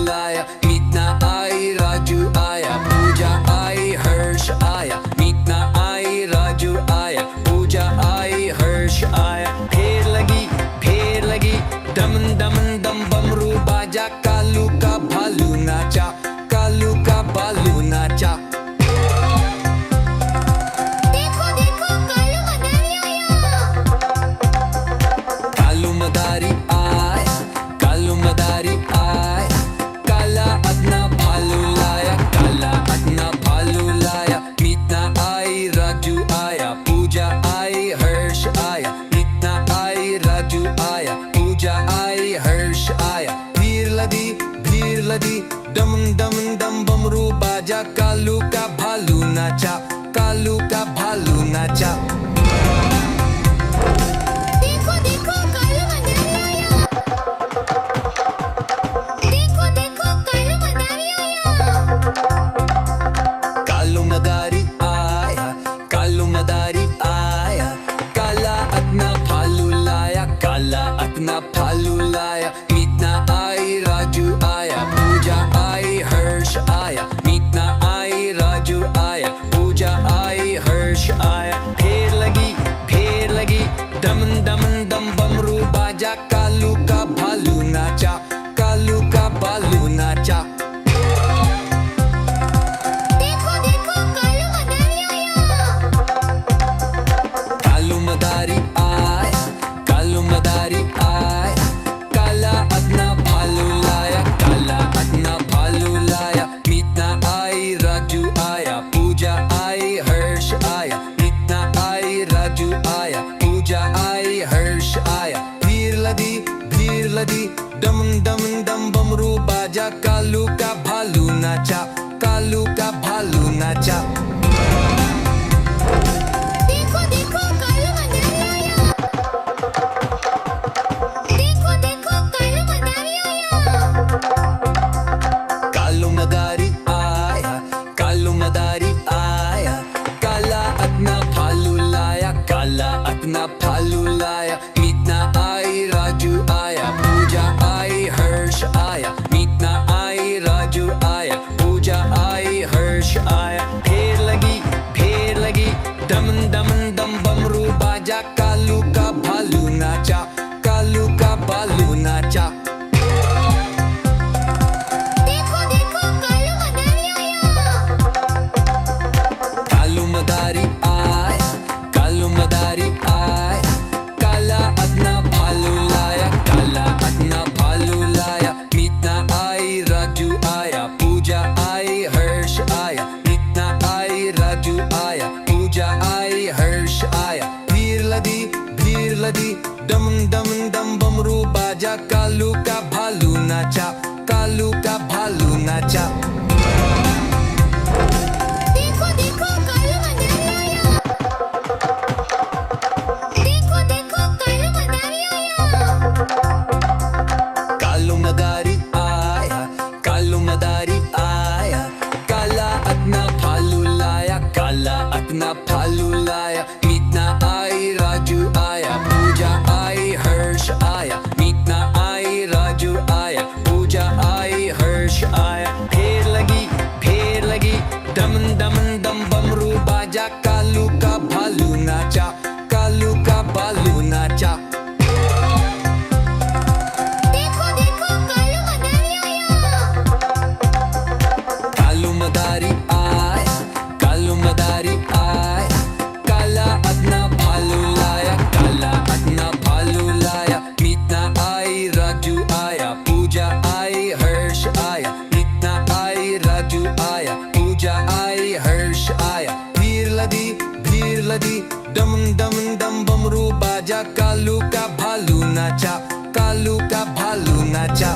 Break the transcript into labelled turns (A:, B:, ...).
A: लाया, मीतना आई राजू आया, पूजा आई हर्ष आया, मीतना आई राजू आया, पूजा आई हर्ष आया। ढेर लगी दमन दमन दम बमरू बाजा, कालू का भालू नाचा, कालू का भालू नाचा।
B: देखो देखो कालू मदारी आया।
A: कालू मदारी आया, काला अपना भालू लाया, काला अपना भालू लाया, मीतना आई राजू आया, पूजा आई हर्ष आया, मीतना आई राजू आया, पूजा आई हर्ष आया। भीड़ लदी दम दम दम बमरू बाजा, कालू का भालू नाचा, कालू का भालू नाचा।
B: देखो देखो कालू मदारी आया। देखो देखो कालू मदारी आया।
A: कालू मदारी आया, कालू मदारी आया, काला अपना भालू लाया, काला अपना भालू लाया, मीतना आई राजू आया, पूजा आई हर्ष आया, मीतना आई राजू आया, पूजा आई हर्ष आया। ढेर लगी दमन दमन दम बमरू बाजा, कालू का भालू नाचा, कालू का भालू नाचा।
B: देखो देखो कालू मदारी आया।
A: कालू मदारी आया, कालू मदारी आया, काला अपना भालू लाया, काला अपना भालू लाया, मीतना आई राजू आया, पूजा आई हर्ष आया, मीतना आई राजू आया, पूजा आई हर्ष आया। भीड़ लदी दम दम दम बमरू बाजा, कालू का भालू नाचा, कालू का भालू नाचा।
B: देखो देखो कालू मदारी आया। देखो देखो कालू मदारी आया।
A: कालू मदारी आया, कालू मदारी आया, काला अपना भालू लाया, काला अपना भालू लाया, मीतना आई राजू आया, पूजा आई हर्ष आया, मीतना आई राजू आया, पूजा आई हर्ष आया। ढेर लगी दमन दमन दम बमरू बाजा, कालू का भालू नाचा, कालू का भालू नाचा।
B: देखो देखो कालू मदारी आया।
A: कालू मदारी आया, कालू मदारी आया, काला अपना भालू लाया, काला अपना भालू लाया, मीतना आई राजू आया, पूजा आई हर्ष आया, मीतना आई राजू आया, पूजा आई हर्ष आया। भीड़ लदी दम दम दम बमरू बाजा, कालू का भालू नाचा, कालू का भालू नाचा।
B: देखो देखो कालू मदारी आया। देखो देखो कालू मदारी आया।
A: कालू मदारी आया, कालू मदारी आया, काला अपना भालू लाया, काला अपना भालू लाया, मीतना आई राजू आया, पूजा आई हर्ष आया, मीतना आई राजू आया, पूजा आई हर्ष आया। ढेर लगी दमन दमन दम बमरू बाजा, कालू का भालू नाचा, कालू का भालू नाचा।
B: देखो देखो कालू मदारी आया।
A: कालू मदारी आया, कालू मदारी आया, काला अपना भालू लाया, काला अपना भालू लाया, मीतना आई राजू आया, पूजा आई हर्ष आया, मीतना आई राजू आया, पूजा आई हर्ष आया। भीड़ लदी दम दम दम बमरू बाजा, कालू का भालू नाचा, कालू का भालू नाचा।